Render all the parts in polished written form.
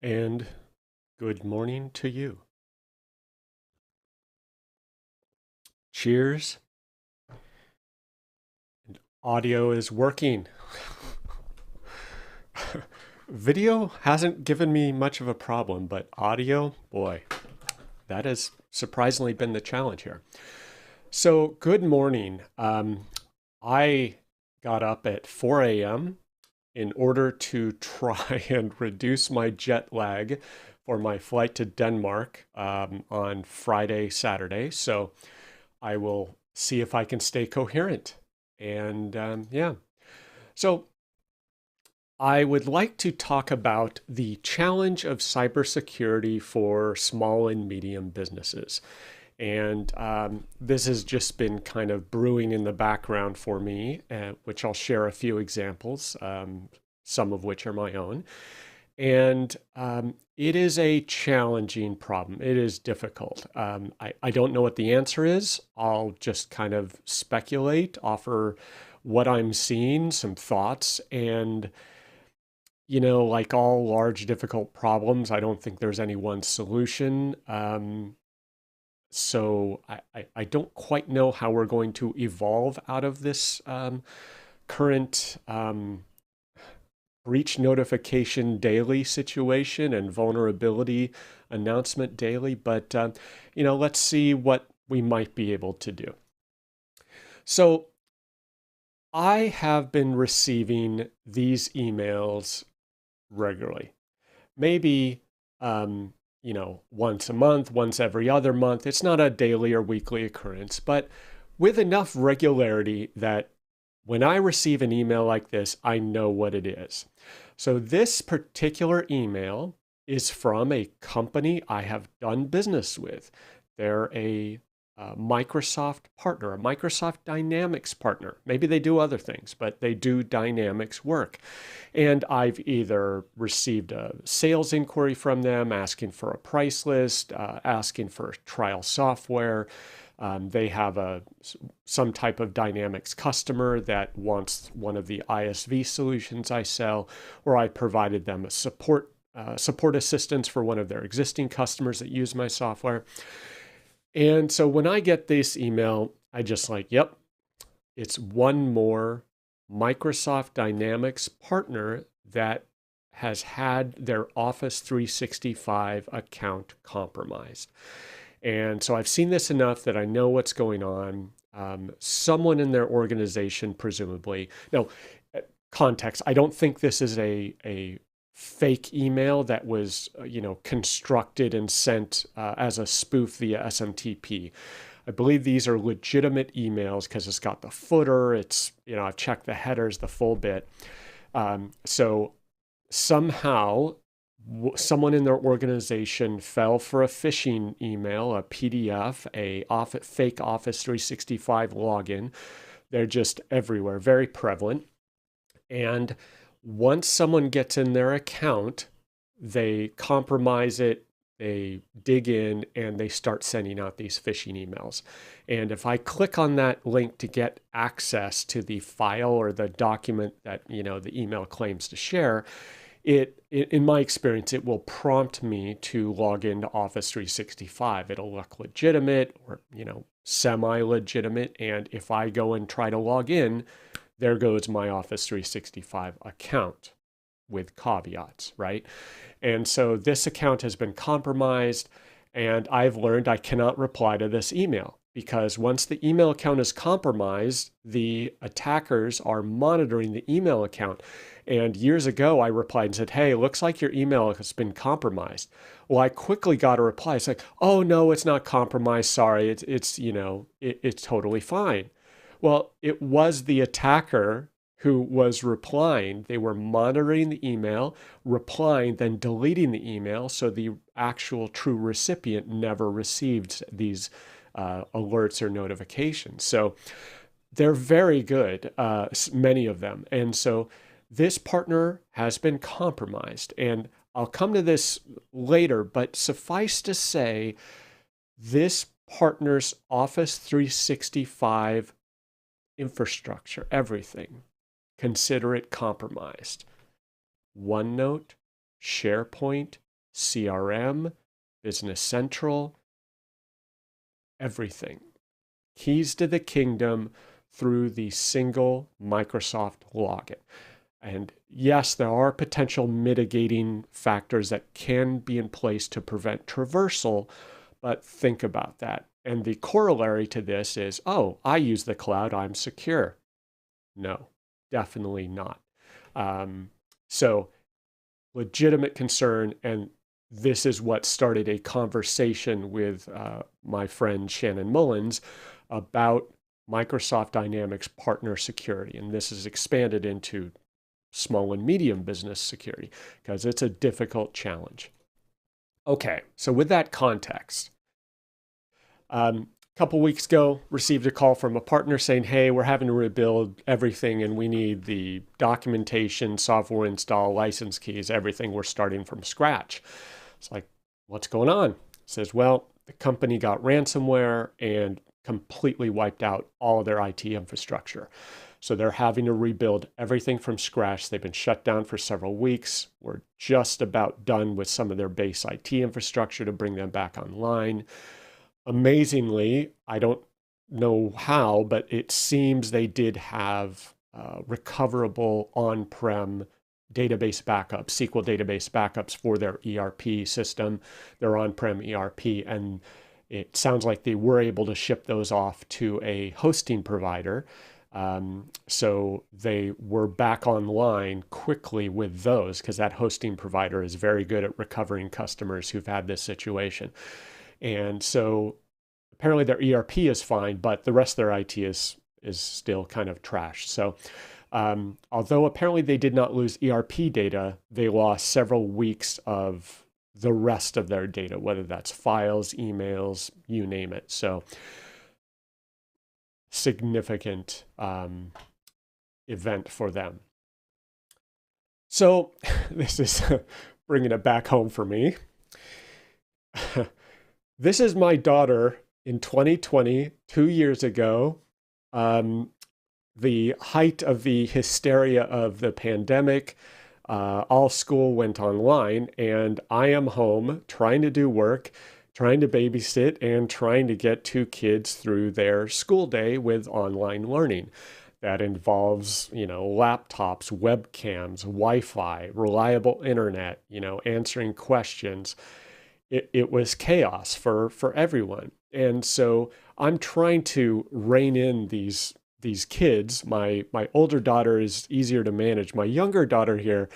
And good morning to you. Cheers. And audio is working. Video hasn't given me much of a problem, but audio, boy, that has surprisingly been the challenge here. So, good morning. I got up at 4 a.m. in order to try and reduce my jet lag for my flight to Denmark on Friday, Saturday. So I will see if I can stay coherent. And yeah, so I would like to talk about the challenge of cybersecurity for small and medium businesses. And this has just been kind of brewing in the background for me, which I'll share a few examples, some of which are my own. And it is a challenging problem. It is difficult. I don't know what the answer is. I'll just kind of speculate, offer what I'm seeing, some thoughts, and like all large, difficult problems, I don't think there's any one solution. So I don't quite know how we're going to evolve out of this current breach notification daily situation and vulnerability announcement daily, but let's see what we might be able to do. So I have been receiving these emails regularly, maybe once a month, once every other month. It's not a daily or weekly occurrence, but with enough regularity that when I receive an email like this, I know what it is. So this particular email is from a company I have done business with. They're a Microsoft partner, a Microsoft Dynamics partner. Maybe they do other things, but they do Dynamics work. And I've either received a sales inquiry from them asking for a price list, asking for trial software. They have some type of Dynamics customer that wants one of the ISV solutions I sell, or I provided them a support assistance for one of their existing customers that use my software. And so when I get this email, I just yep, it's one more Microsoft Dynamics partner that has had their Office 365 account compromised. And so I've seen this enough that I know what's going on. Someone in their organization, presumably. Now, context, I don't think this is a fake email that was, constructed and sent as a spoof via SMTP. I believe these are legitimate emails because it's got the footer. It's, I've checked the headers, the full bit. So somehow someone in their organization fell for a phishing email, a PDF, a fake Office 365 login. They're just everywhere, very prevalent. And once someone gets in their account, they compromise it, they dig in, and they start sending out these phishing emails. And if I click on that link to get access to the file or the document that the email claims to share, in my experience, it will prompt me to log into Office 365. It'll look legitimate or, semi-legitimate. And if I go and try to log in, there goes my Office 365 account with caveats, right? And so this account has been compromised, and I've learned I cannot reply to this email because once the email account is compromised, the attackers are monitoring the email account. And years ago, I replied and said, hey, looks like your email has been compromised. Well, I quickly got a reply. It's like, oh, no, it's not compromised. Sorry, it's totally fine. Well, it was the attacker who was replying. They were monitoring the email, replying, then deleting the email. So the actual true recipient never received these alerts or notifications. So they're very good, many of them. And so this partner has been compromised. And I'll come to this later, but suffice to say, this partner's Office 365 infrastructure, everything, consider it compromised. OneNote, SharePoint, CRM, Business Central, everything. Keys to the kingdom through the single Microsoft login. And yes, there are potential mitigating factors that can be in place to prevent traversal, but think about that. And the corollary to this is, oh, I use the cloud, I'm secure. No, definitely not. So legitimate concern, and this is what started a conversation with my friend Shannon Mullins about Microsoft Dynamics partner security. And this is expanded into small and medium business security because it's a difficult challenge. Okay, so with that context, a couple weeks ago, received a call from a partner saying, hey, we're having to rebuild everything and we need the documentation, software install, license keys, everything. We're starting from scratch. It's like, what's going on? It says, well, the company got ransomware and completely wiped out all of their IT infrastructure. So they're having to rebuild everything from scratch. They've been shut down for several weeks. We're just about done with some of their base IT infrastructure to bring them back online. Amazingly, I don't know how, but it seems they did have recoverable on-prem database backups, SQL database backups for their ERP system, their on-prem ERP, and it sounds like they were able to ship those off to a hosting provider. So they were back online quickly with those because that hosting provider is very good at recovering customers who've had this situation. And so apparently their ERP is fine, but the rest of their IT is still kind of trashed. So although apparently they did not lose ERP data, they lost several weeks of the rest of their data, whether that's files, emails, you name it. So significant event for them. So this is bringing it back home for me. This is my daughter in 2020, 2 years ago, the height of the hysteria of the pandemic. All school went online, and I am home trying to do work, trying to babysit, and trying to get 2 kids through their school day with online learning. That involves, laptops, webcams, Wi-Fi, reliable internet, answering questions. It was chaos for everyone. And so I'm trying to rein in these kids. My older daughter is easier to manage. My younger daughter here,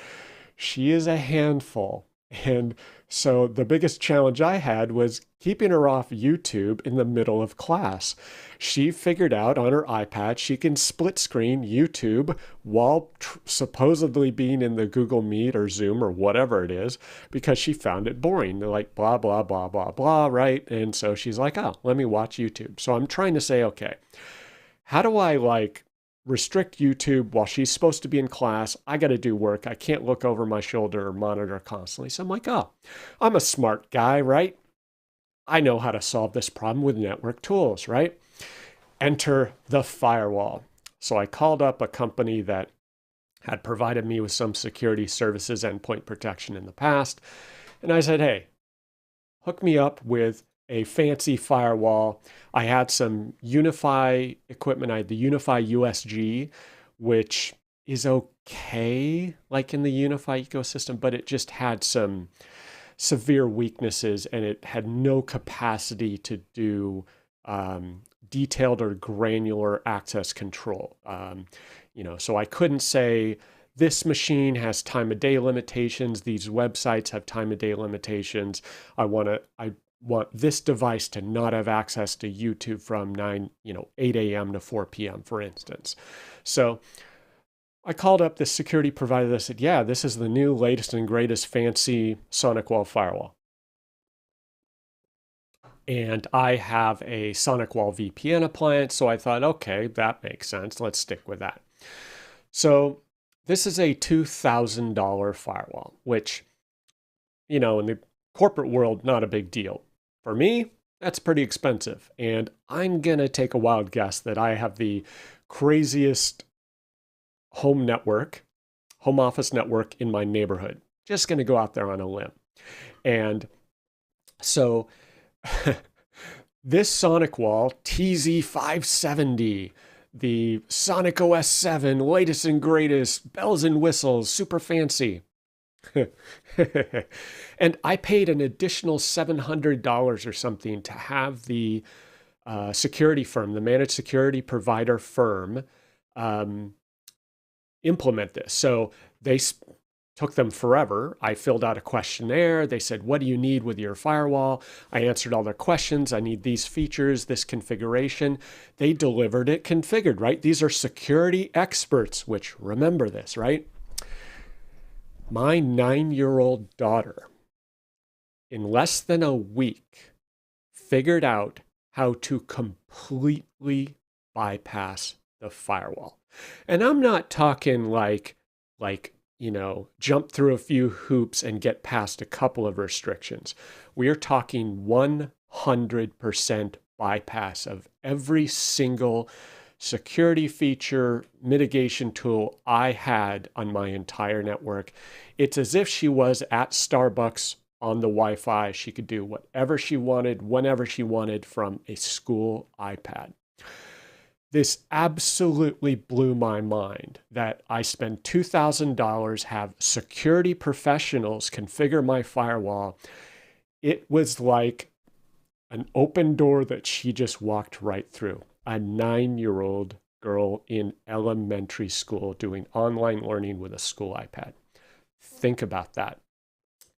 she is a handful. And so the biggest challenge I had was keeping her off YouTube in the middle of class. She figured out on her iPad she can split screen YouTube while supposedly being in the Google Meet or Zoom or whatever it is because she found it boring. They're like blah, blah, blah, blah, blah, right? And so she's like, oh, let me watch YouTube. So I'm trying to say, okay, how do I restrict YouTube while she's supposed to be in class? I got to do work. I can't look over my shoulder or monitor constantly. So I'm like, oh, I'm a smart guy, right? I know how to solve this problem with network tools, right? Enter the firewall. So I called up a company that had provided me with some security services, endpoint protection in the past. And I said, hey, hook me up with a fancy firewall. I had some Unify equipment. I had the Unify USG, which is okay, like in the Unify ecosystem, but it just had some severe weaknesses and it had no capacity to do detailed or granular access control. So I couldn't say this machine has time of day limitations. These websites have time of day limitations. I want this device to not have access to YouTube from 8 a.m. to 4 p.m., for instance. So I called up this security provider that said, yeah, this is the new latest and greatest fancy SonicWall firewall. And I have a SonicWall VPN appliance, so I thought, okay, that makes sense. Let's stick with that. So this is a $2,000 firewall, which, in the corporate world, not a big deal. For me, that's pretty expensive. And I'm going to take a wild guess that I have the craziest home office network in my neighborhood. Just going to go out there on a limb. And so this SonicWall TZ570, the Sonic OS 7, latest and greatest, bells and whistles, super fancy. And I paid an additional $700 or something to have the security firm, the managed security provider firm, implement this. So they took them forever. I filled out a questionnaire. They said, what do you need with your firewall? I answered all their questions. I need these features, this configuration. They delivered it configured, right? These are security experts, which remember this, right? My 9-year-old daughter, in less than a week, figured out how to completely bypass the firewall. And I'm not talking like jump through a few hoops and get past a couple of restrictions. We are talking 100% bypass of every single security feature, mitigation tool I had on my entire network. It's as if she was at Starbucks on the Wi-Fi. She could do whatever she wanted, whenever she wanted from a school iPad. This absolutely blew my mind that I spend $2,000, have security professionals configure my firewall. It was like an open door that she just walked right through. A 9-year-old girl in elementary school doing online learning with a school iPad. Think about that.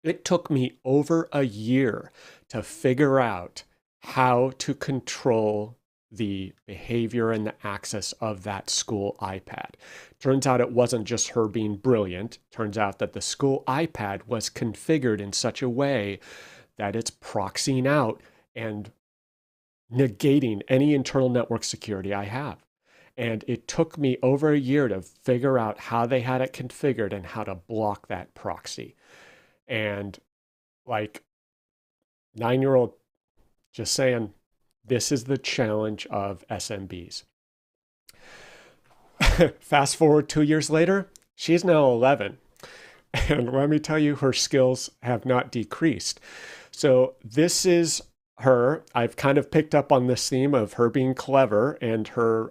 It took me over a year to figure out how to control the behavior and the access of that school iPad. Turns out it wasn't just her being brilliant. Turns out that the school iPad was configured in such a way that it's proxying out and negating any internal network security I have. And it took me over a year to figure out how they had it configured and how to block that proxy. And 9-year-old, just saying, this is the challenge of SMBs. Fast forward 2 years later, she's now 11. And let me tell you, her skills have not decreased. So this is her. I've kind of picked up on this theme of her being clever and her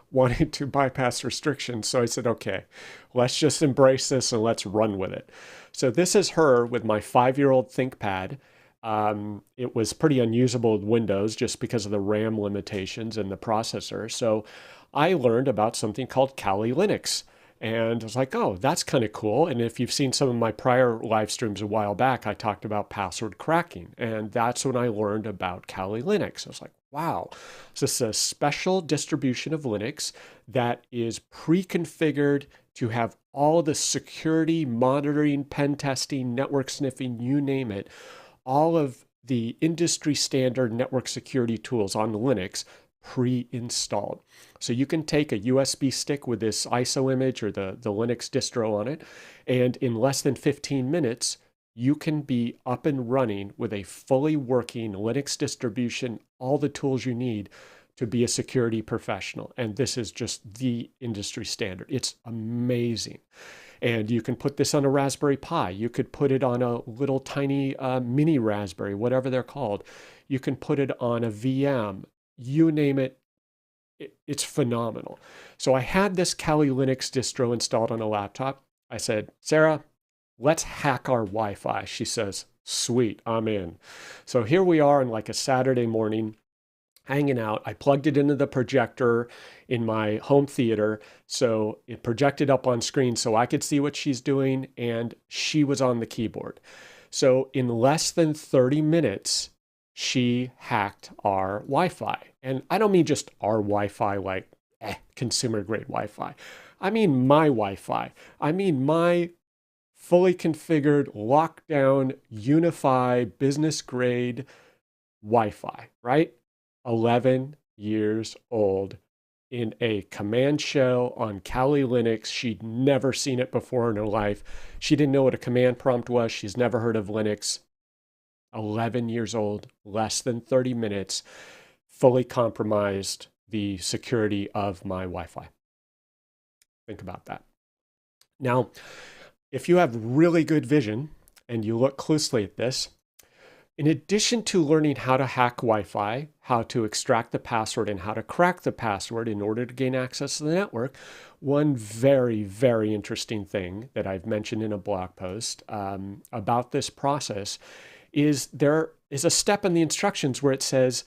wanting to bypass restrictions. So I said, okay, let's just embrace this and let's run with it. So this is her with my 5-year-old ThinkPad. It was pretty unusable with Windows just because of the RAM limitations and the processor. So I learned about something called Kali Linux. And I was like, oh, that's kind of cool. And if you've seen some of my prior live streams a while back, I talked about password cracking. And that's when I learned about Kali Linux. I was like, wow, this is a special distribution of Linux that is pre-configured to have all the security, monitoring, pen testing, network sniffing, you name it, all of the industry standard network security tools on Linux pre-installed. So you can take a USB stick with this ISO image or the Linux distro on it, and in less than 15 minutes, you can be up and running with a fully working Linux distribution, all the tools you need to be a security professional. And this is just the industry standard. It's amazing. And you can put this on a Raspberry Pi. You could put it on a little tiny mini Raspberry, whatever they're called. You can put it on a VM. You name it, it's phenomenal. So I had this Kali Linux distro installed on a laptop. I said, Sarah, let's hack our Wi-Fi. She says, sweet, I'm in. So here we are on like a Saturday morning, hanging out. I plugged it into the projector in my home theater. So it projected up on screen so I could see what she's doing, and she was on the keyboard. So in less than 30 minutes, she hacked our Wi-Fi. And I don't mean just our Wi-Fi like consumer grade Wi-Fi. I mean my Wi-Fi. I mean my fully configured, lockdown, unified, business grade Wi-Fi, right? 11 years old in a command shell on Kali Linux. She'd never seen it before in her life. She didn't know what a command prompt was. She's never heard of Linux. 11 years old, less than 30 minutes, fully compromised the security of my Wi-Fi. Think about that. Now, if you have really good vision and you look closely at this, in addition to learning how to hack Wi-Fi, how to extract the password, and how to crack the password in order to gain access to the network, one very, very interesting thing that I've mentioned in a blog post about this process is there is a step in the instructions where it says,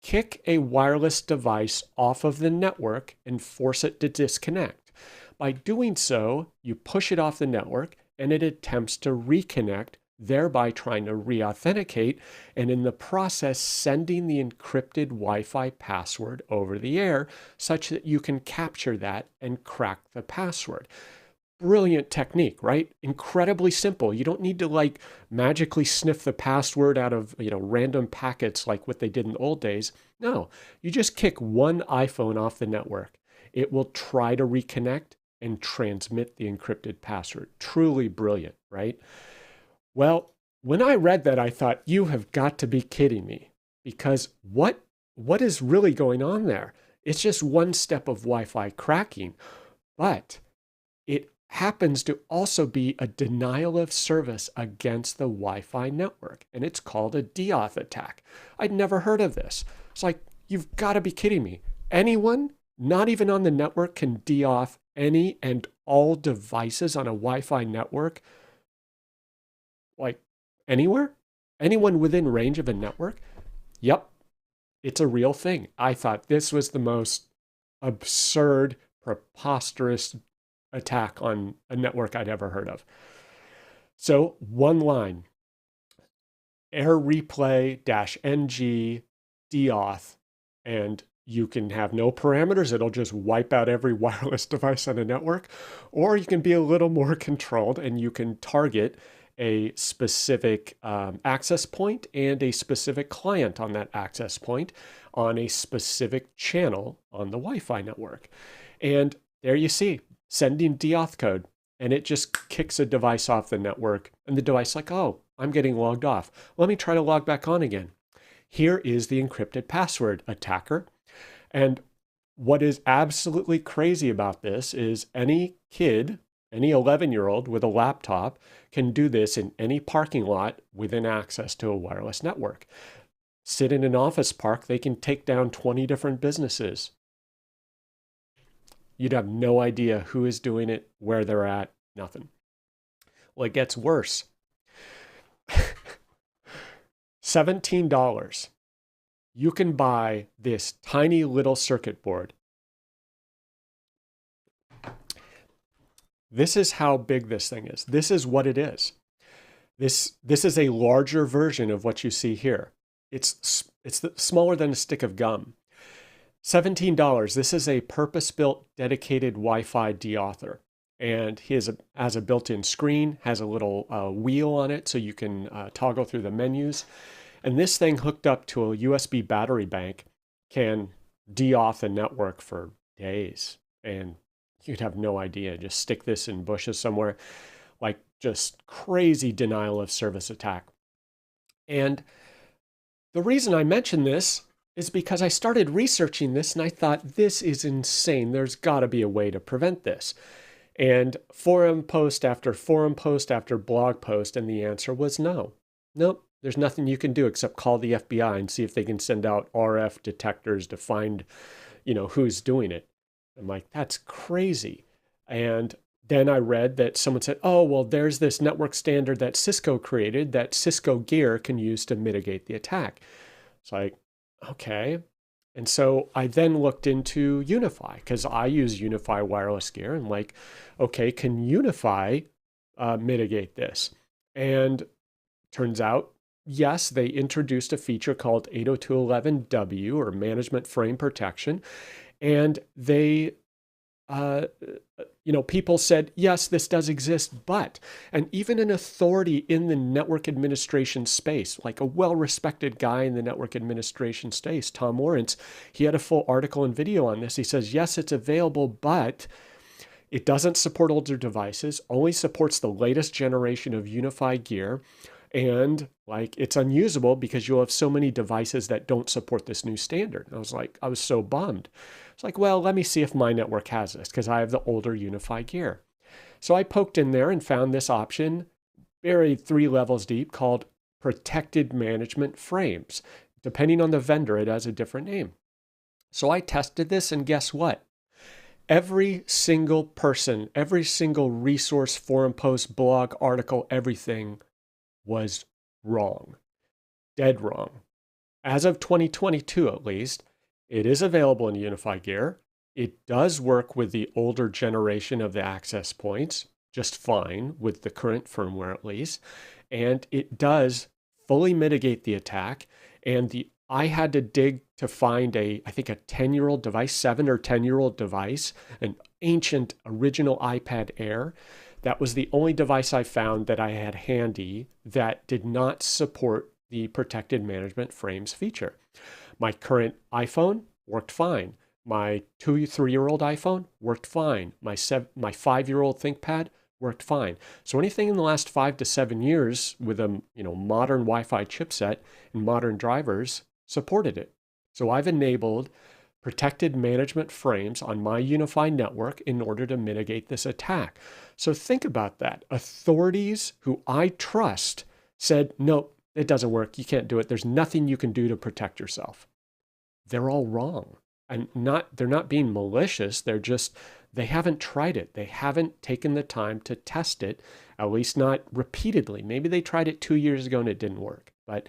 kick a wireless device off of the network and force it to disconnect. By doing so, you push it off the network and it attempts to reconnect, thereby trying to re-authenticate, and in the process sending the encrypted Wi-Fi password over the air such that you can capture that and crack the password. Brilliant technique, right? Incredibly simple. You don't need to like magically sniff the password out of, random packets like what they did in the old days. No, you just kick one iPhone off the network. It will try to reconnect and transmit the encrypted password. Truly brilliant, right? Well, when I read that, I thought, you have got to be kidding me, because what is really going on there? It's just one step of Wi-Fi cracking, but it happens to also be a denial of service against the Wi-Fi network, and it's called a deauth attack. I'd never heard of this. It's like, you've got to be kidding me. Anyone, not even on the network, can deauth any and all devices on a Wi-Fi network? Like anywhere? Anyone within range of a network? Yep, it's a real thing. I thought this was the most absurd, preposterous attack on a network I'd ever heard of. So one line, air replay -ng deauth, and you can have no parameters. It'll just wipe out every wireless device on a network. Or you can be a little more controlled and you can target a specific access point and a specific client on that access point on a specific channel on the Wi-Fi network. And there you see, sending deauth code, and it just kicks a device off the network, and the device is like, oh, I'm getting logged off. Let me try to log back on again. Here is the encrypted password, attacker. And what is absolutely crazy about this is any kid, any 11-year-old with a laptop can do this in any parking lot within access to a wireless network. Sit in an office park, they can take down 20 different businesses. You'd have no idea who is doing it, where they're at, nothing. Well, it gets worse. $17. You can buy this tiny little circuit board. This is how big this thing is. This is what it is. This is a larger version of what you see here. It's smaller than a stick of gum. $17. This is a purpose-built, dedicated Wi-Fi deauther. And he has a built-in screen, has a little wheel on it so you can toggle through the menus. And this thing hooked up to a USB battery bank can deauth a network for days. And you'd have no idea. Just stick this in bushes somewhere. Like just crazy denial of service attack. And the reason I mention this is because I started researching this and I thought, this is insane. There's got to be a way to prevent this. And forum post after forum post after blog post, and the answer was no. Nope, there's nothing you can do except call the FBI and see if they can send out RF detectors to find, who's doing it. I'm like, that's crazy. And then I read that someone said, oh, well, there's this network standard that Cisco created that Cisco gear can use to mitigate the attack. It's like, okay. And so I then looked into Unify because I use Unify wireless gear and like, okay, can Unify mitigate this? And turns out, yes, they introduced a feature called 802.11w or management frame protection. And they people said, yes, this does exist, but, and even an authority in the network administration space, like a well-respected guy in the network administration space, Tom Lawrence, he had a full article and video on this. He says, yes, it's available, but it doesn't support older devices, only supports the latest generation of Unify gear. And like, it's unusable because you'll have so many devices that don't support this new standard. And I was so bummed. It's like, well, let me see if my network has this because I have the older Unify gear. So I poked in there and found this option buried 3 levels deep called protected management frames. Depending on the vendor, it has a different name. So I tested this and guess what? Every single person, every single resource, forum post, blog, article, everything was wrong, dead wrong. As of 2022, at least, it is available in Unify gear. It does work with the older generation of the access points just fine with the current firmware at least. And it does fully mitigate the attack. And I had to dig to find I think a 10-year-old device, 7 or 10-year-old device, an ancient original iPad Air. That was the only device I found that I had handy that did not support the protected management frames feature. My current iPhone worked fine. My 2-3-year-old iPhone worked fine. My 5-year-old ThinkPad worked fine. So anything in the last 5 to 7 years with a modern Wi-Fi chipset and modern drivers supported it. So I've enabled protected management frames on my Unify network in order to mitigate this attack. So think about that. Authorities who I trust said, nope, it doesn't work. You can't do it. There's nothing you can do to protect yourself. They're all wrong. And they're not being malicious. They haven't tried it. They haven't taken the time to test it, at least not repeatedly. Maybe they tried it 2 years ago and it didn't work, but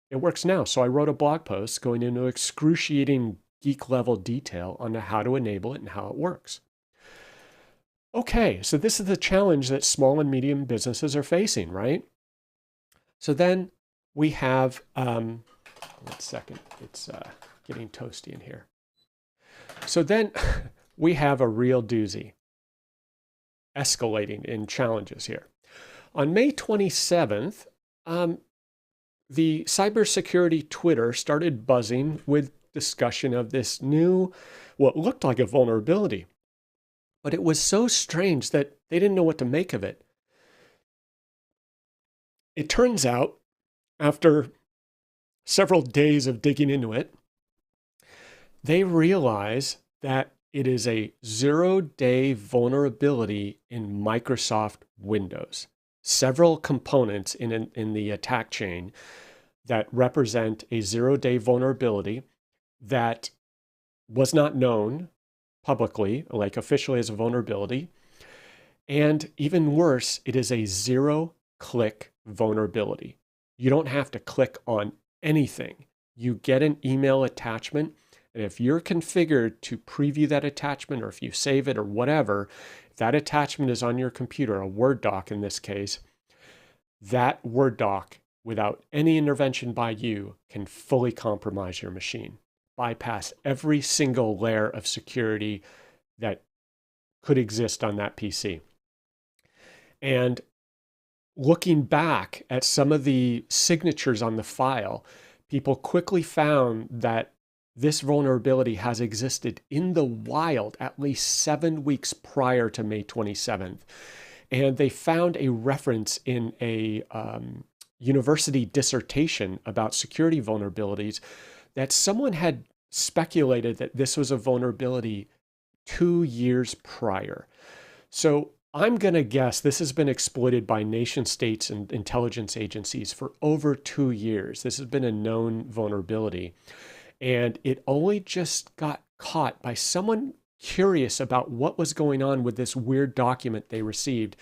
it works now. So I wrote a blog post going into excruciating geek level detail on how to enable it and how it works. Okay, so this is the challenge that small and medium businesses are facing, right? So then we have, 1 second, it's getting toasty in here. So then we have a real doozy escalating in challenges here. On May 27th, the cybersecurity Twitter started buzzing with discussion of this new, what looked like a vulnerability. But it was so strange that they didn't know what to make of it. It turns out, after several days of digging into it, they realize that it is a 0-day vulnerability in Microsoft Windows. Several components in the attack chain that represent a 0-day vulnerability that was not known publicly, like officially as a vulnerability. And even worse, it is a 0-click vulnerability. You don't have to click on anything. You get an email attachment, and if you're configured to preview that attachment, or if you save it or whatever, if that attachment is on your computer, a Word doc in this case, that Word doc, without any intervention by you, can fully compromise your machine, bypass every single layer of security that could exist on that PC. And looking back at some of the signatures on the file, people quickly found that this vulnerability has existed in the wild at least 7 weeks prior to May 27th. And they found a reference in a university dissertation about security vulnerabilities that someone had speculated that this was a vulnerability 2 years prior. So I'm going to guess this has been exploited by nation states and intelligence agencies for over 2 years. This has been a known vulnerability. And it only just got caught by someone curious about what was going on with this weird document they received.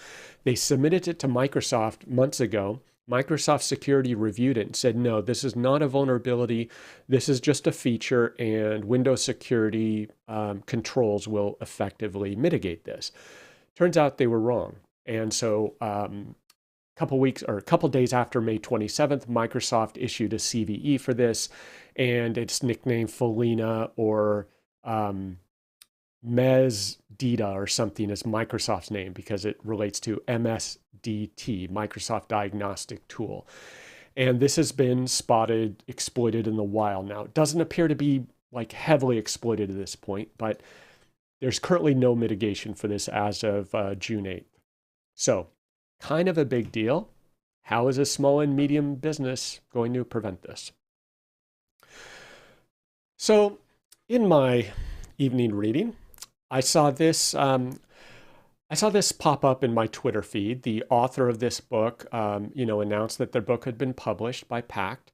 They submitted it to Microsoft months ago. Microsoft Security reviewed it and said, no, this is not a vulnerability. This is just a feature, and Windows Security controls will effectively mitigate this. Turns out they were wrong. And so a couple days after May 27th, Microsoft issued a CVE for this, and it's nicknamed Felina or Mezdita or something as Microsoft's name because it relates to MSDT, Microsoft Diagnostic Tool. And this has been exploited in the wild now. It doesn't appear to be like heavily exploited at this point, but there's currently no mitigation for this as of June 8th. So kind of a big deal. How is a small and medium business going to prevent this? So in my evening reading, I saw this pop up in my Twitter feed. The author of this book, announced that their book had been published by Pact.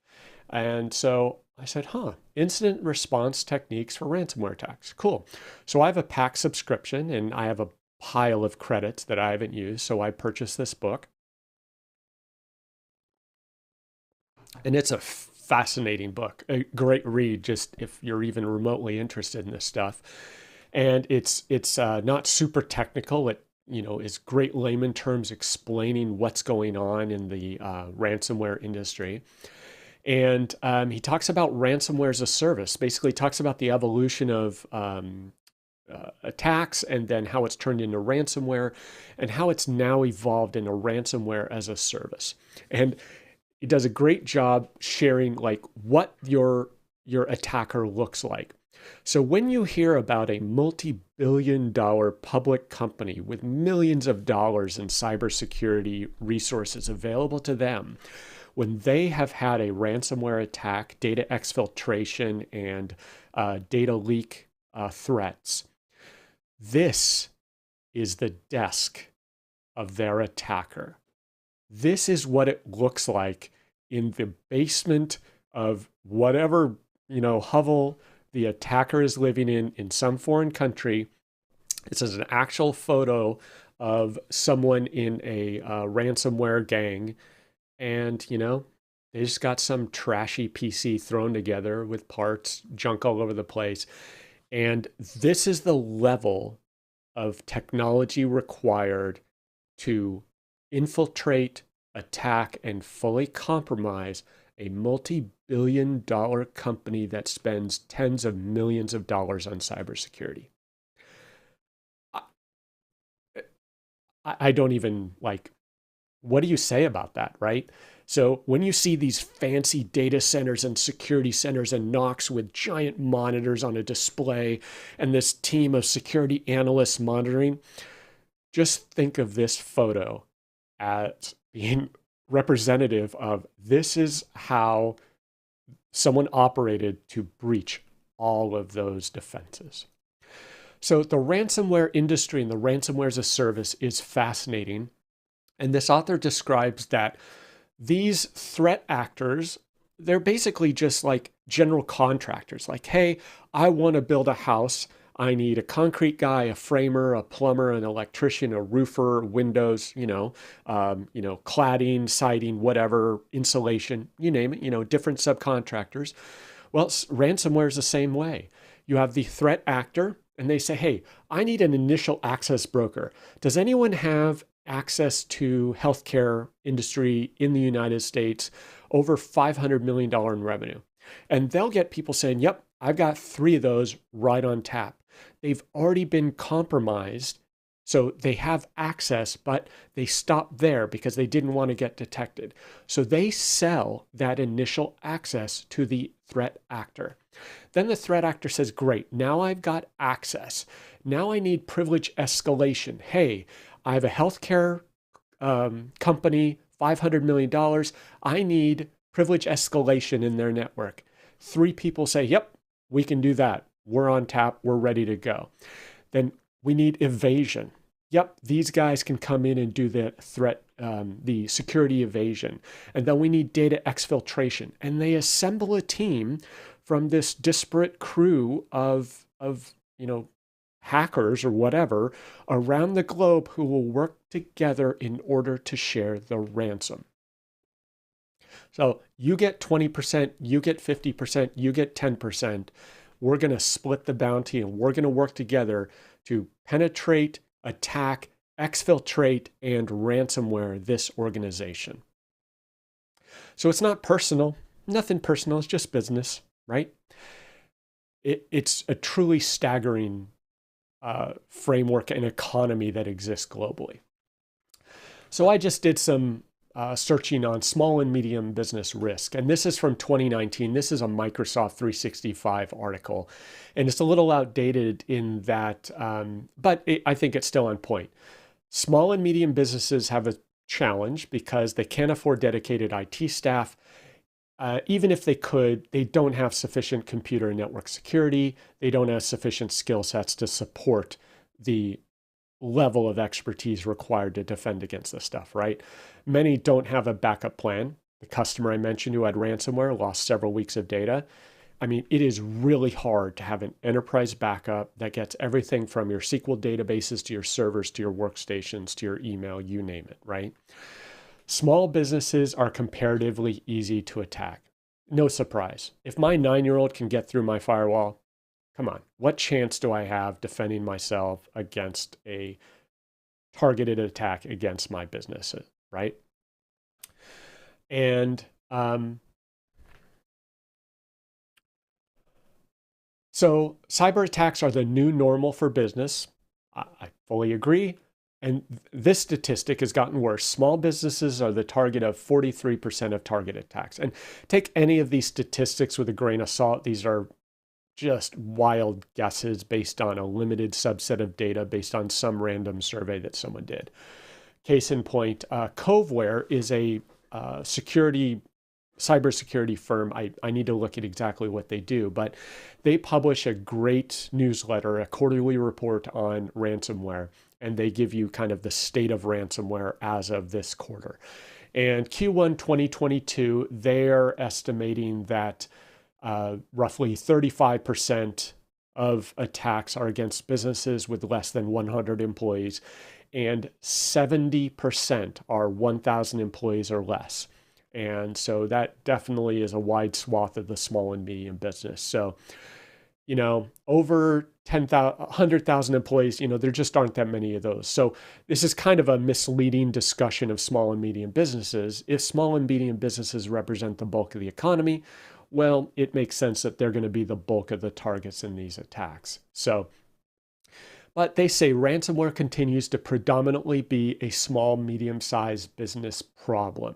And so I said, incident response techniques for ransomware attacks. Cool. So I have a Pact subscription and I have a pile of credits that I haven't used. So I purchased this book. And it's a fascinating book, a great read, just if you're even remotely interested in this stuff. And it's not super technical. It is great layman terms explaining what's going on in the ransomware industry. And he talks about ransomware as a service, basically talks about the evolution of attacks and then how it's turned into ransomware and how it's now evolved into ransomware as a service. And it does a great job sharing like what your attacker looks like. So when you hear about a multi-billion-dollar public company with millions of dollars in cybersecurity resources available to them, when they have had a ransomware attack, data exfiltration, and data leak threats, this is the desk of their attacker. This is what it looks like in the basement of whatever, hovel the attacker is living in some foreign country. This is an actual photo of someone in a ransomware gang. And, they just got some trashy PC thrown together with parts, junk all over the place. And this is the level of technology required to infiltrate, attack, and fully compromise a multi-billion-dollar company that spends tens of millions of dollars on cybersecurity. I don't even what do you say about that, right? So when you see these fancy data centers and security centers and NOCs with giant monitors on a display and this team of security analysts monitoring, just think of this photo as being representative of this is how someone operated to breach all of those defenses. So the ransomware industry and the ransomware as a service is fascinating. And this author describes that these threat actors, they're basically just like general contractors. Like, hey, I want to build a house. I need a concrete guy, a framer, a plumber, an electrician, a roofer, windows, cladding, siding, whatever, insulation, you name it, different subcontractors. Well, ransomware is the same way. You have the threat actor and they say, hey, I need an initial access broker. Does anyone have access to healthcare industry in the United States over $500 million in revenue? And they'll get people saying, yep, I've got 3 of those right on tap. They've already been compromised. So they have access, but they stop there because they didn't want to get detected. So they sell that initial access to the threat actor. Then the threat actor says, great, now I've got access. Now I need privilege escalation. Hey, I have a healthcare company, $500 million. I need privilege escalation in their network. 3 people say, yep, we can do that. We're on tap. We're ready to go. Then we need evasion. Yep, these guys can come in and do the threat, the security evasion. And then we need data exfiltration. And they assemble a team from this disparate crew of hackers or whatever around the globe who will work together in order to share the ransom. So you get 20%, you get 50%, you get 10%. We're going to split the bounty and we're going to work together to penetrate, attack, exfiltrate, and ransomware this organization. So it's not personal, nothing personal, it's just business, right? It's a truly staggering framework and economy that exists globally. So I just did some searching on small and medium business risk. And this is from 2019. This is a Microsoft 365 article. And it's a little outdated in that, but I think it's still on point. Small and medium businesses have a challenge because they can't afford dedicated IT staff. Even if they could, they don't have sufficient computer and network security. They don't have sufficient skill sets to support the level of expertise required to defend against this stuff, right? Many don't have a backup plan. The customer I mentioned who had ransomware lost several weeks of data. I mean, it is really hard to have an enterprise backup that gets everything from your SQL databases to your servers to your workstations to your email, you name it, right? Small businesses are comparatively easy to attack. No surprise. If my 9-year-old can get through my firewall, come on, what chance do I have defending myself against a targeted attack against my business, right? And so cyber attacks are the new normal for business. I fully agree. And this statistic has gotten worse. Small businesses are the target of 43% of target attacks. And take any of these statistics with a grain of salt. These are just wild guesses based on a limited subset of data based on some random survey that someone did. Case in point, Coveware is a cybersecurity firm. I need to look at exactly what they do, but they publish a great newsletter, a quarterly report on ransomware, and they give you kind of the state of ransomware as of this quarter. And Q1 2022, they're estimating that roughly 35% of attacks are against businesses with less than 100 employees, and 70% are 1,000 employees or less. And so that definitely is a wide swath of the small and medium business. So, over 100,000 employees, there just aren't that many of those. So this is kind of a misleading discussion of small and medium businesses. If small and medium businesses represent the bulk of the economy, well, it makes sense that they're going to be the bulk of the targets in these attacks. So, but they say ransomware continues to predominantly be a small, medium-sized business problem.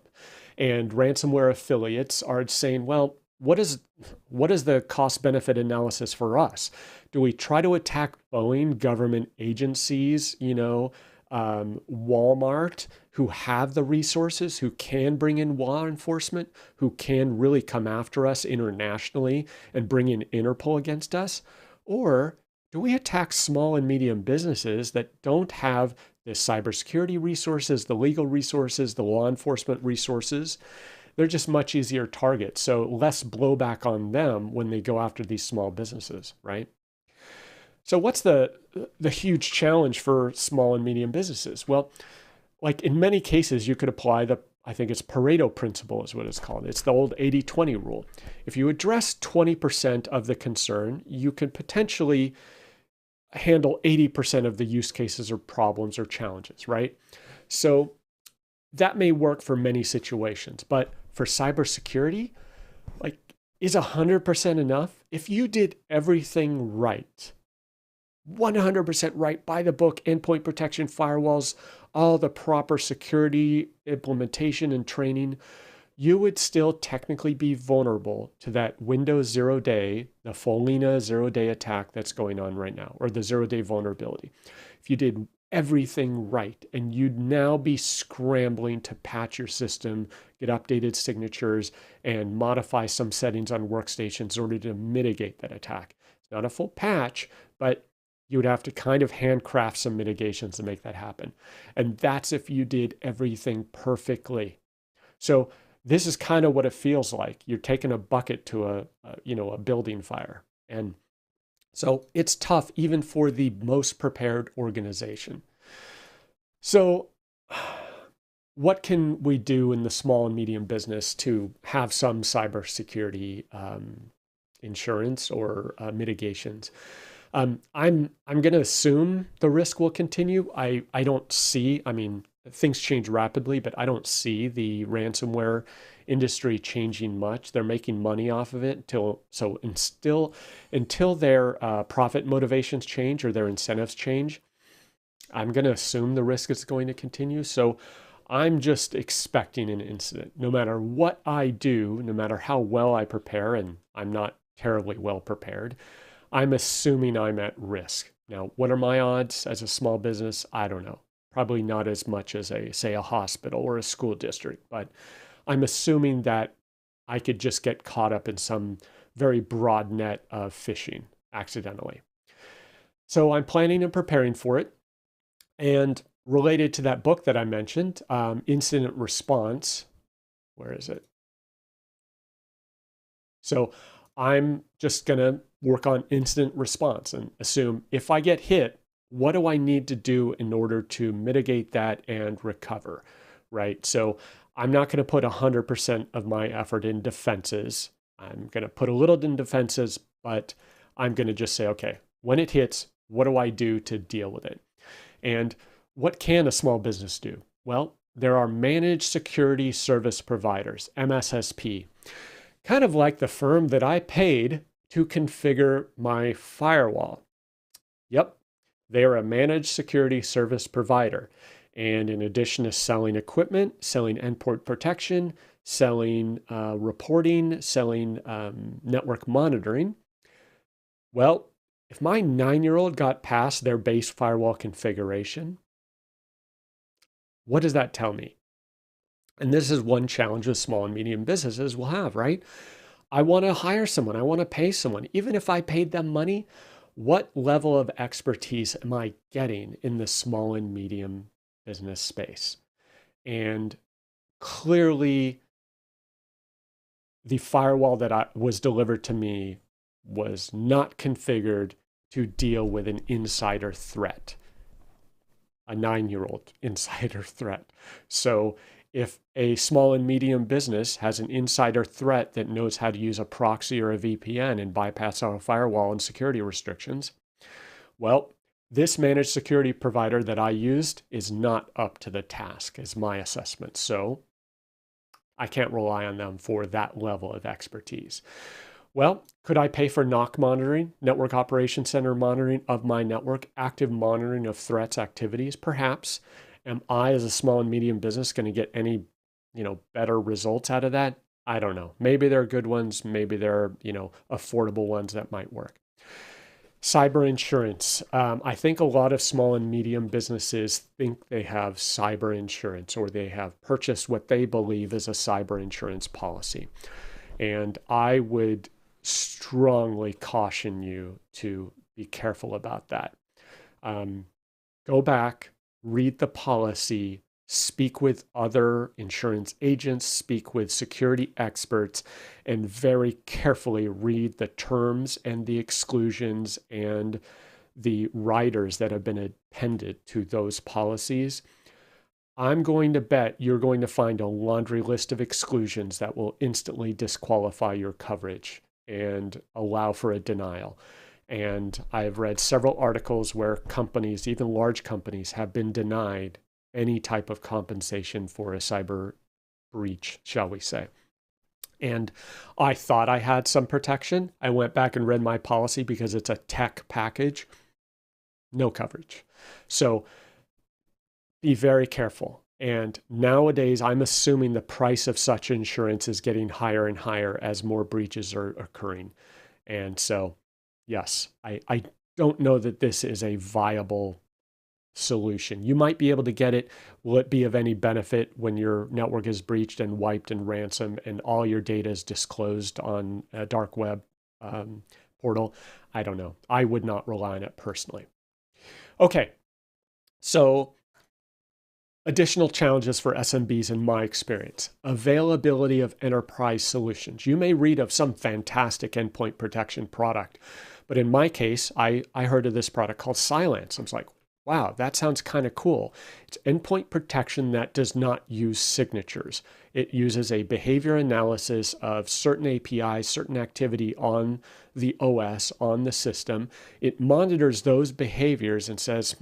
And ransomware affiliates are saying, well, what is the cost-benefit analysis for us? Do we try to attack Boeing, government agencies, Walmart, who have the resources, who can bring in law enforcement, who can really come after us internationally and bring in Interpol against us? Or do we attack small and medium businesses that don't have the cybersecurity resources, the legal resources, the law enforcement resources? They're just much easier targets. So less blowback on them when they go after these small businesses, right? So what's the huge challenge for small and medium businesses? Well, like in many cases, you could apply I think it's Pareto principle is what it's called. It's the old 80-20 rule. If you address 20% of the concern, you can potentially handle 80% of the use cases or problems or challenges, right? So that may work for many situations, but for cybersecurity, is 100% enough? If you did everything right, 100% right, by the book, endpoint protection, firewalls, all the proper security implementation and training, you would still technically be vulnerable to that Windows 0-day, the Folina 0-day attack that's going on right now, or the 0-day vulnerability. If you did everything right, and you'd now be scrambling to patch your system, get updated signatures, and modify some settings on workstations in order to mitigate that attack. It's not a full patch, but you would have to kind of handcraft some mitigations to make that happen. And that's if you did everything perfectly. So this is kind of what it feels like. You're taking a bucket to a building fire. And so it's tough even for the most prepared organization. So what can we do in the small and medium business to have some cybersecurity insurance or mitigations? I'm going to assume the risk will continue. I don't see, I mean, things change rapidly, but I don't see the ransomware industry changing much. They're making money off of it until their profit motivations change or their incentives change. I'm going to assume the risk is going to continue. So I'm just expecting an incident. No matter what I do, no matter how well I prepare, and I'm not terribly well prepared, I'm assuming I'm at risk. Now, what are my odds as a small business? I don't know. Probably not as much as say a hospital or a school district, but I'm assuming that I could just get caught up in some very broad net of phishing accidentally. So I'm planning and preparing for it. And related to that book that I mentioned, Incident Response, where is it? So I'm just going to work on incident response and assume if I get hit, what do I need to do in order to mitigate that and recover, right? So I'm not going to put 100% of my effort in defenses. I'm going to put a little in defenses, but I'm going to just say, okay, when it hits, what do I do to deal with it? And what can a small business do? Well, there are managed security service providers, MSSP, kind of like the firm that I paid to configure my firewall. Yep, they are a managed security service provider. And in addition to selling equipment, selling endpoint protection, selling reporting, selling network monitoring, well, if my 9-year-old got past their base firewall configuration, what does that tell me? And this is one challenge that small and medium businesses will have, right? I want to hire someone. I want to pay someone. Even if I paid them money, what level of expertise am I getting in the small and medium business space? And clearly, the firewall that was delivered to me was not configured to deal with an insider threat, a 9-year-old insider threat. So if a small and medium business has an insider threat that knows how to use a proxy or a VPN and bypass our firewall and security restrictions, well, this managed security provider that I used is not up to the task, is my assessment. So I can't rely on them for that level of expertise. Well, could I pay for NOC monitoring, network operation center monitoring of my network, active monitoring of threats, activities? Perhaps. Am I, as a small and medium business, going to get any, better results out of that? I don't know. Maybe there are good ones. Maybe there are, affordable ones that might work. Cyber insurance. I think a lot of small and medium businesses think they have cyber insurance, or they have purchased what they believe is a cyber insurance policy. And I would strongly caution you to be careful about that. Go back, read the policy, speak with other insurance agents, speak with security experts, and very carefully read the terms and the exclusions and the riders that have been appended to those policies. I'm going to bet you're going to find a laundry list of exclusions that will instantly disqualify your coverage and allow for a denial. And I've read several articles where companies, even large companies, have been denied any type of compensation for a cyber breach, shall we say. And I thought I had some protection. I went back and read my policy because it's a tech package. No coverage. So be very careful. And nowadays, I'm assuming the price of such insurance is getting higher and higher as more breaches are occurring. And so, yes, I don't know that this is a viable solution. You might be able to get it. Will it be of any benefit when your network is breached and wiped and ransomed and all your data is disclosed on a dark web portal? I don't know. I would not rely on it personally. Okay, so additional challenges for SMBs in my experience. Availability of enterprise solutions. You may read of some fantastic endpoint protection product, but in my case, I heard of this product called Cylance. I was like, wow, that sounds kind of cool. It's endpoint protection that does not use signatures. It uses a behavior analysis of certain APIs, certain activity on the OS, on the system. It monitors those behaviors and says,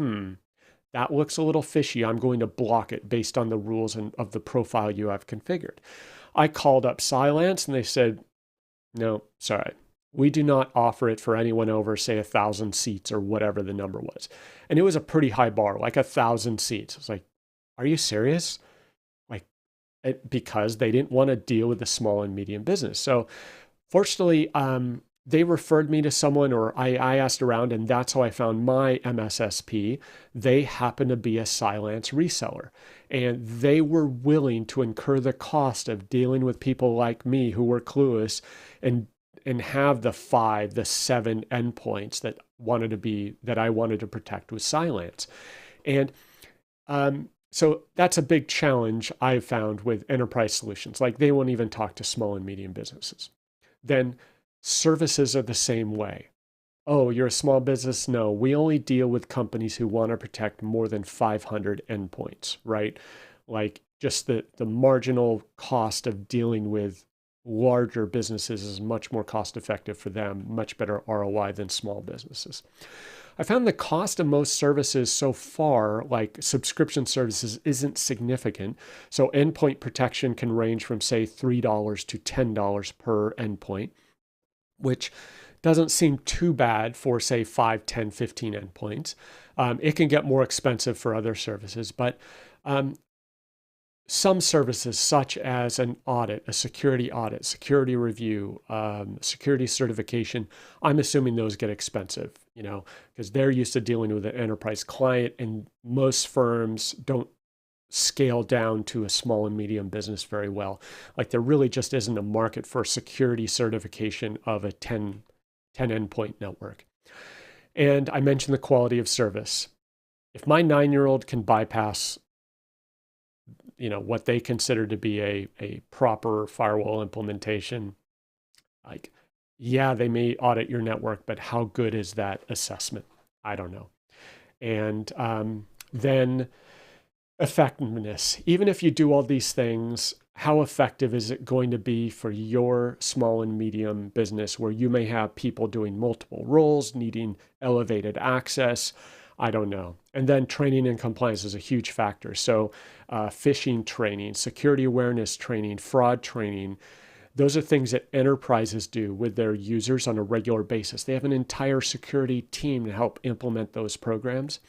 that looks a little fishy. I'm going to block it based on the rules of the profile you have configured. I called up Cylance and they said, no, sorry. We do not offer it for anyone over, say, 1,000 seats or whatever the number was. And it was a pretty high bar, like 1,000 seats. I was like, are you serious? Because they didn't want to deal with the small and medium business. So fortunately, they referred me to someone, or I asked around, and that's how I found my MSSP. They happened to be a Cylance reseller, and they were willing to incur the cost of dealing with people like me who were clueless and have the 5, the 7 endpoints that I wanted to protect with Cylance. And so that's a big challenge I've found with enterprise solutions. Like, they won't even talk to small and medium businesses. Then services are the same way. Oh, you're a small business? No, we only deal with companies who want to protect more than 500 endpoints, right? Like, just the marginal cost of dealing with larger businesses is much more cost effective for them, much better ROI than small businesses. I found the cost of most services so far, like subscription services, isn't significant. So endpoint protection can range from, say, $3 to $10 per endpoint, which doesn't seem too bad for, say, 5, 10, 15 endpoints. It can get more expensive for other services, but some services, such as an audit, a security audit, security review, security certification, I'm assuming those get expensive, because they're used to dealing with an enterprise client, and most firms don't scale down to a small and medium business very well. Like, there really just isn't a market for security certification of a 10 endpoint network. And I mentioned the quality of service. If my 9-year-old can bypass what they consider to be a proper firewall implementation, like, yeah, they may audit your network, but how good is that assessment? I don't know. And then effectiveness. Even if you do all these things, how effective is it going to be for your small and medium business, where you may have people doing multiple roles, needing elevated access? I don't know. And then training and compliance is a huge factor. So phishing training, security awareness training, fraud training, those are things that enterprises do with their users on a regular basis. They have an entire security team to help implement those programs.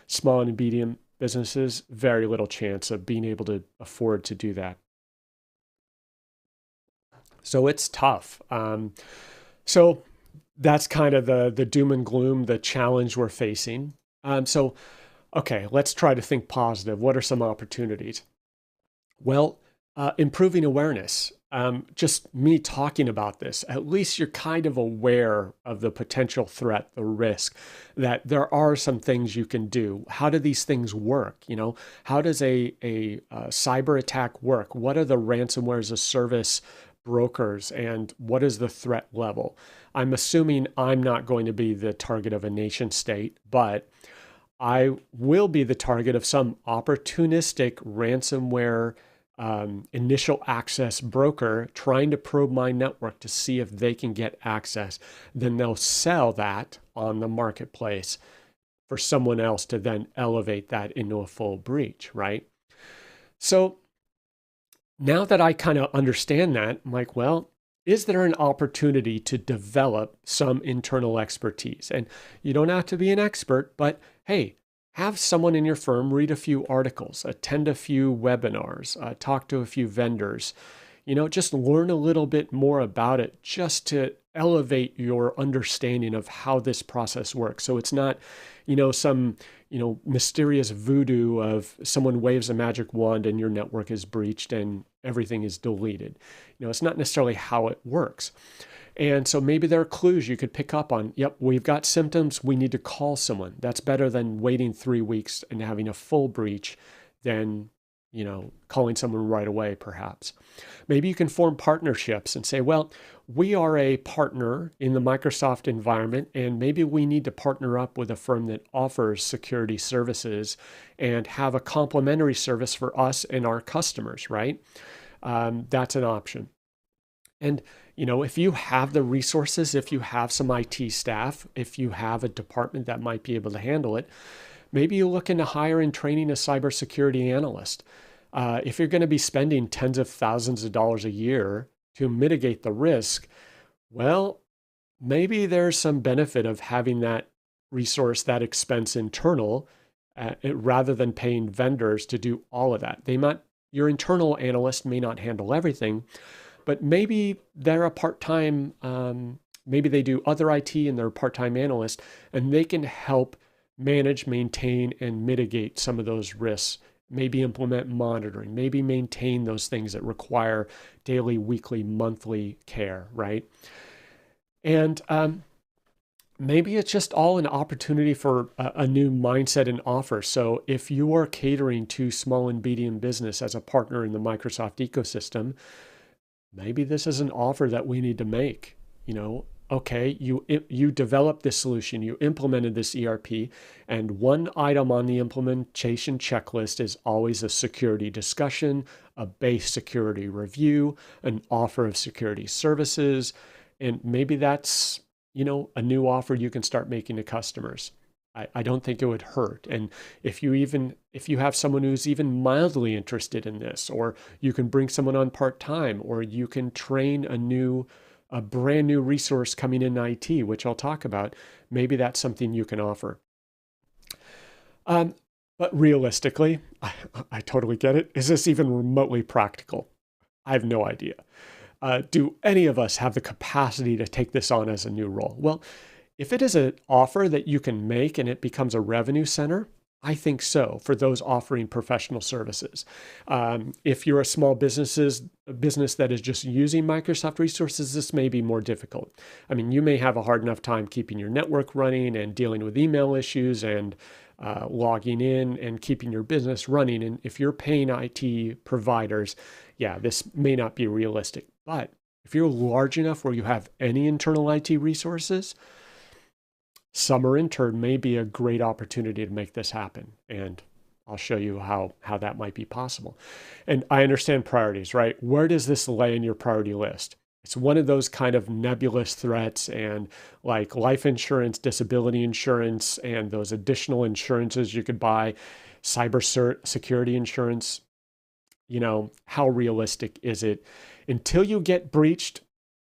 Small and medium businesses, very little chance of being able to afford to do that. So it's tough. So that's kind of the doom and gloom, the challenge we're facing. Okay, let's try to think positive. What are some opportunities? Well, improving awareness. Just me talking about this, at least you're kind of aware of the potential threat, the risk, that there are some things you can do. How do these things work? How does a cyber attack work? What are the ransomware as a service brokers, and what is the threat level? I'm assuming I'm not going to be the target of a nation state, but I will be the target of some opportunistic ransomware initial access broker trying to probe my network to see if they can get access. Then they'll sell that on the marketplace for someone else to then elevate that into a full breach, right? So now that I kind of understand that, I'm like, well, is there an opportunity to develop some internal expertise? And you don't have to be an expert, but hey, have someone in your firm read a few articles, attend a few webinars, talk to a few vendors, just learn a little bit more about it just to elevate your understanding of how this process works. So it's not, some, mysterious voodoo of someone waves a magic wand and your network is breached and everything is deleted. It's not necessarily how it works. And so maybe there are clues you could pick up on. Yep, we've got symptoms. We need to call someone. That's better than waiting 3 weeks and having a full breach than, calling someone right away, perhaps. Maybe you can form partnerships and say, well, we are a partner in the Microsoft environment, and maybe we need to partner up with a firm that offers security services and have a complementary service for us and our customers, right? That's an option. And, if you have the resources, if you have some IT staff, if you have a department that might be able to handle it, maybe you look into hiring and training a cybersecurity analyst. If you're going to be spending tens of thousands of dollars a year to mitigate the risk, well, maybe there's some benefit of having that resource, that expense internal, rather than paying vendors to do all of that. Your internal analyst may not handle everything, but maybe they're a part-time, maybe they do other IT and they're a part-time analyst, and they can help manage, maintain, and mitigate some of those risks. Maybe implement monitoring, maybe maintain those things that require daily, weekly, monthly care, right? And maybe it's just all an opportunity for a new mindset and offer. So if you are catering to small and medium business as a partner in the Microsoft ecosystem, maybe this is an offer that we need to make. Okay, you developed this solution, you implemented this ERP, and one item on the implementation checklist is always a security discussion, a base security review, an offer of security services, and maybe that's, a new offer you can start making to customers. I don't think it would hurt. And if you have someone who's even mildly interested in this, or you can bring someone on part-time, or you can train a brand new resource coming in IT, which I'll talk about, maybe that's something you can offer. But realistically, I totally get it. Is this even remotely practical? I have no idea. Do any of us have the capacity to take this on as a new role? Well, if it is an offer that you can make and it becomes a revenue center, I think so, for those offering professional services. If you're a small business that is just using Microsoft resources, this may be more difficult. I mean, you may have a hard enough time keeping your network running and dealing with email issues and logging in and keeping your business running. And if you're paying IT providers, this may not be realistic. But if you're large enough where you have any internal IT resources, summer intern may be a great opportunity to make this happen. And I'll show you how that might be possible. And I understand priorities, right? Where does this lay in your priority list? It's one of those kind of nebulous threats, and like life insurance, disability insurance, and those additional insurances you could buy, cybersecurity insurance. How realistic is it? Until you get breached,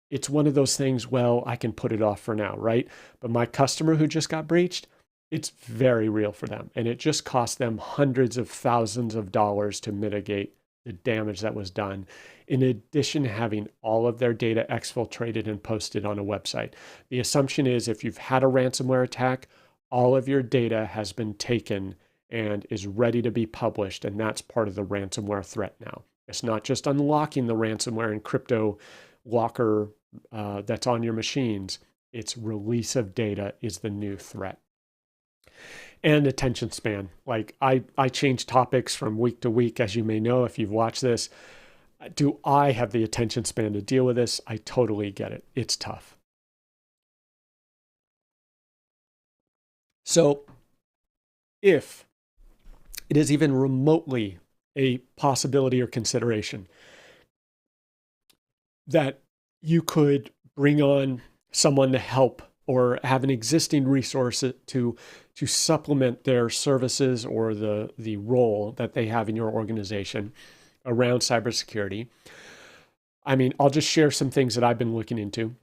it's one of those things, well, I can put it off for now, right? But my customer who just got breached, it's very real for them. And it just cost them hundreds of thousands of dollars to mitigate the damage that was done, in addition to having all of their data exfiltrated and posted on a website. The assumption is if you've had a ransomware attack, all of your data has been taken and is ready to be published. And that's part of the ransomware threat now. It's not just unlocking the ransomware and crypto locker that's on your machines. It's release of data is the new threat. And attention span. Like I change topics from week to week, as you may know if you've watched this. Do I have the attention span to deal with this? I totally get it. It's tough. So if it is even remotely a possibility or consideration that you could bring on someone to help or have an existing resource to supplement their services or the role that they have in your organization around cybersecurity. I mean, I'll just share some things that I've been looking into.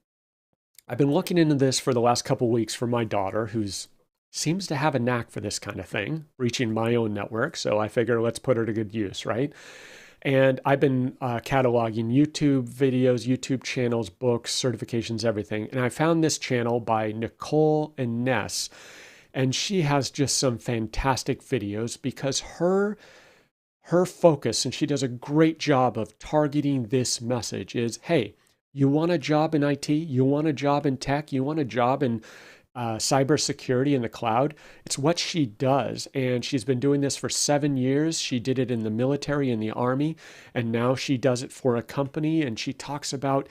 I've been looking into this for the last couple of weeks for my daughter, who's seems to have a knack for this kind of thing, reaching my own network. So I figure let's put her to good use, right? And I've been cataloging YouTube videos, YouTube channels, books, certifications, everything. And I found this channel by Nicole and Enesse. And she has just some fantastic videos because her focus, and she does a great job of targeting this message, is, hey, you want a job in IT? You want a job in tech? You want a job in cybersecurity in the cloud? It's what she does. And she's been doing this for 7 years. She did it in the military, in the army, and now she does it for a company. And she talks about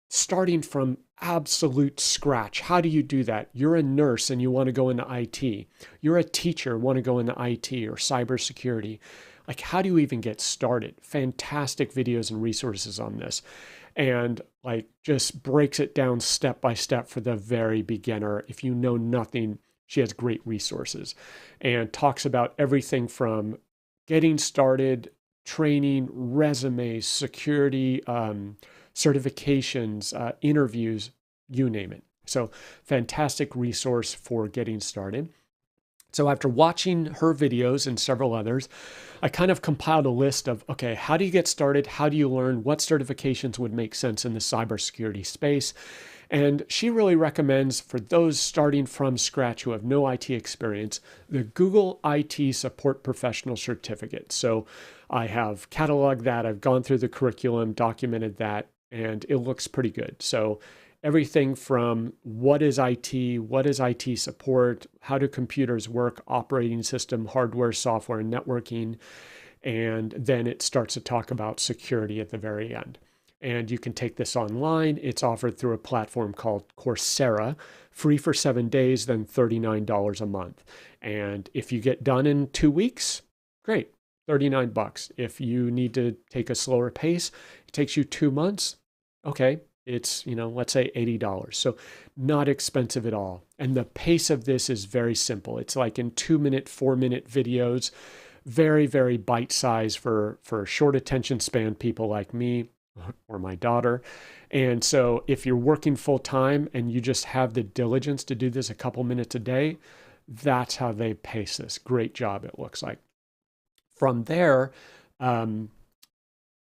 starting from absolute scratch. How do you do that? You're a nurse and you want to go into IT. You're a teacher, want to go into IT or cybersecurity. Like, how do you even get started? Fantastic videos and resources on this. And like just breaks it down step by step for the very beginner. If you know nothing, she has great resources and talks about everything from getting started, training, resumes, security, certifications, interviews, you name it. So fantastic resource for getting started. So after watching her videos and several others, I kind of compiled a list of, okay, how do you get started? How do you learn? What certifications would make sense in the cybersecurity space? And she really recommends, for those starting from scratch who have no IT experience, the Google IT Support Professional Certificate. So I have cataloged that. I've gone through the curriculum, documented that, and it looks pretty good. So everything from what is IT support, how do computers work, operating system, hardware, software, and networking. And then it starts to talk about security at the very end. And you can take this online. It's offered through a platform called Coursera, free for 7 days, then $39 a month. And if you get done in 2 weeks, great, $39. If you need to take a slower pace, it takes you 2 months, okay, it's, let's say $80. So not expensive at all. And the pace of this is very simple. It's like in 2-minute, 4-minute videos, very, very bite-sized for short attention span people like me or my daughter. And so if you're working full time and you just have the diligence to do this a couple minutes a day, that's how they pace this. Great job, it looks like. From there,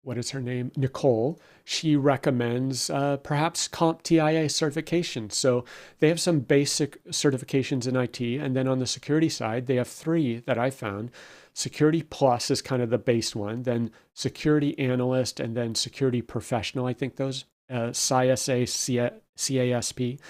what is her name? Nicole. She recommends perhaps CompTIA certification. So they have some basic certifications in IT. And then on the security side, they have 3 that I found. Security Plus is kind of the base one, then Security Analyst, and then Security Professional. I think those, CISA, CASP.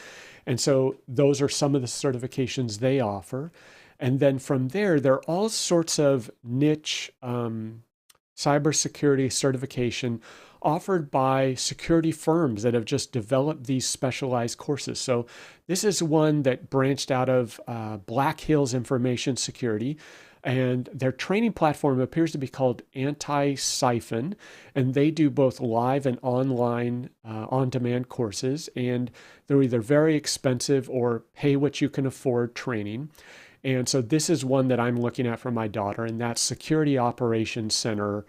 And so those are some of the certifications they offer. And then from there are all sorts of niche cybersecurity certification offered by security firms that have just developed these specialized courses. So this is one that branched out of Black Hills Information Security, and their training platform appears to be called Anti-Siphon, and they do both live and online on-demand courses, and they're either very expensive or pay what you can afford training. And so this is one that I'm looking at for my daughter, and that's Security Operations Center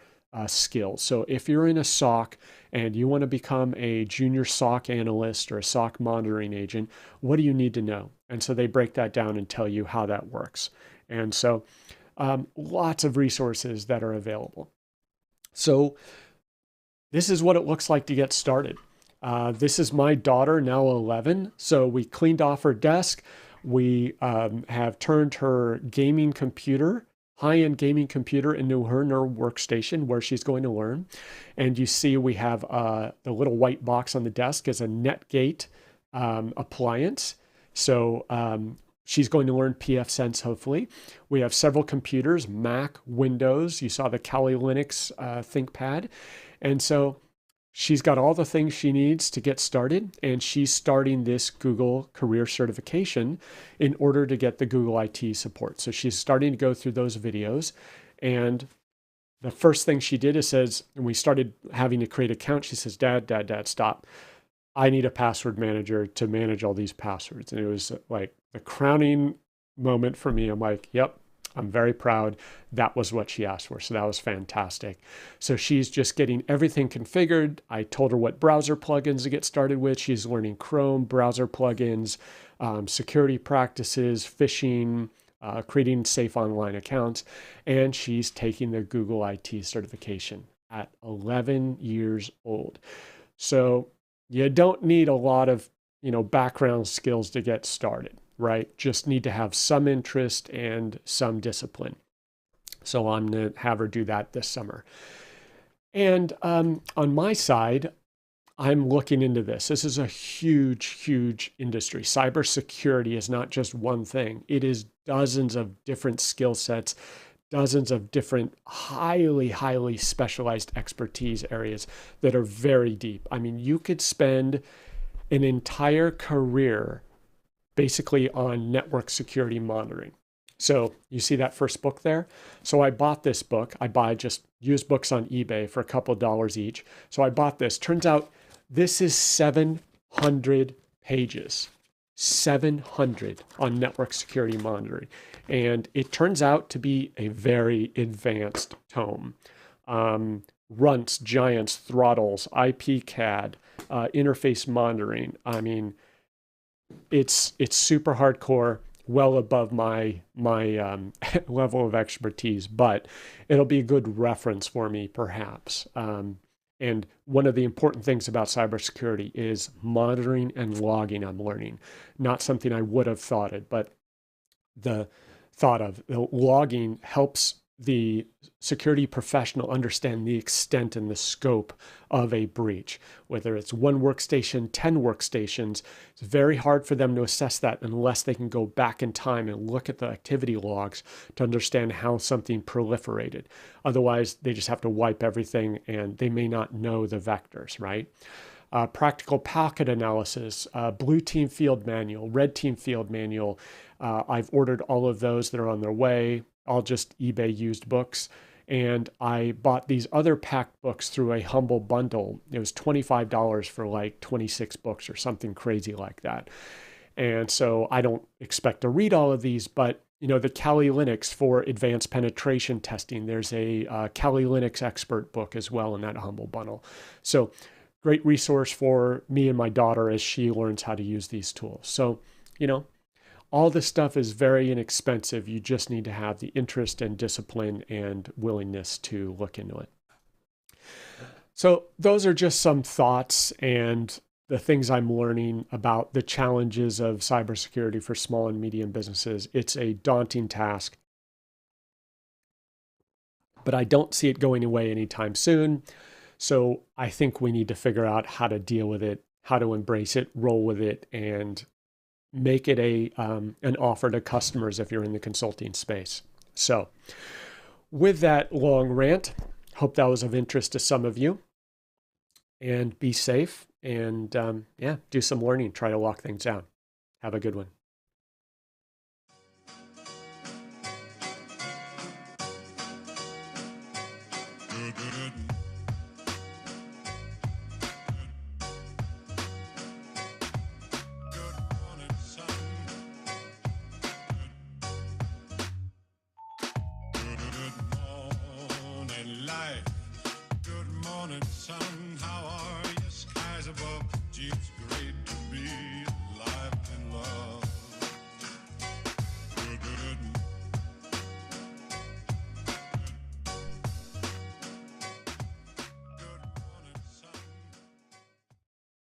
skills. So if you're in a SOC and you want to become a junior SOC analyst or a SOC monitoring agent, what do you need to know? And so they break that down and tell you how that works. And so lots of resources that are available. So this is what it looks like to get started. This is my daughter, now 11. So we cleaned off her desk. We have turned her gaming computer, high-end gaming computer, into her workstation where she's going to learn. And you see we have the little white box on the desk is a Netgate appliance. So she's going to learn pfSense, hopefully. We have several computers, Mac, Windows. You saw the Kali Linux ThinkPad. And so she's got all the things she needs to get started, and she's starting this Google career certification in order to get the Google IT support. So she's starting to go through those videos. And the first thing she did is says, and we started having to create accounts, she says, Dad, stop. I need a password manager to manage all these passwords. And it was like the crowning moment for me. I'm like, yep, I'm very proud. That was what she asked for. So that was fantastic. So she's just getting everything configured. I told her what browser plugins to get started with. She's learning Chrome, browser plugins, security practices, phishing, creating safe online accounts, and she's taking the Google IT certification. at 11 years old. So you don't need a lot of, background skills to get started, right? Just need to have some interest and some discipline. So I'm going to have her do that this summer. And on my side, I'm looking into this. This is a huge, huge industry. Cybersecurity is not just one thing. It is dozens of different skill sets, dozens of different highly, highly specialized expertise areas that are very deep. I mean, you could spend an entire career basically on network security monitoring. So you see that first book there? So I bought this book. I buy just used books on eBay for a couple of dollars each. So I bought this. Turns out this is 700 pages. 700 on network security monitoring. And it turns out to be a very advanced tome. Runts, giants, throttles, IPCAD, interface monitoring. I mean, it's super hardcore, well above my level of expertise, but it'll be a good reference for me, perhaps. And one of the important things about cybersecurity is monitoring and logging. I'm learning, not something I would have thought it, but the logging helps the security professional understand the extent and the scope of a breach. Whether it's one workstation, 10 workstations, it's very hard for them to assess that unless they can go back in time and look at the activity logs to understand how something proliferated. Otherwise, they just have to wipe everything and they may not know the vectors, right? Practical packet analysis, blue team field manual, red team field manual. I've ordered all of those that are on their way. All just eBay used books. And I bought these other packed books through a Humble bundle. It was $25 for like 26 books or something crazy like that. And so I don't expect to read all of these, but the Kali Linux for advanced penetration testing, there's a Kali Linux expert book as well in that Humble bundle. So great resource for me and my daughter as she learns how to use these tools. So, all this stuff is very inexpensive. You just need to have the interest and discipline and willingness to look into it. So those are just some thoughts and the things I'm learning about the challenges of cybersecurity for small and medium businesses. It's a daunting task, but I don't see it going away anytime soon. So I think we need to figure out how to deal with it, how to embrace it, roll with it, and make it an offer to customers if you're in the consulting space. So with that long rant, hope that was of interest to some of you. And be safe and do some learning, try to lock things down. Have a good one.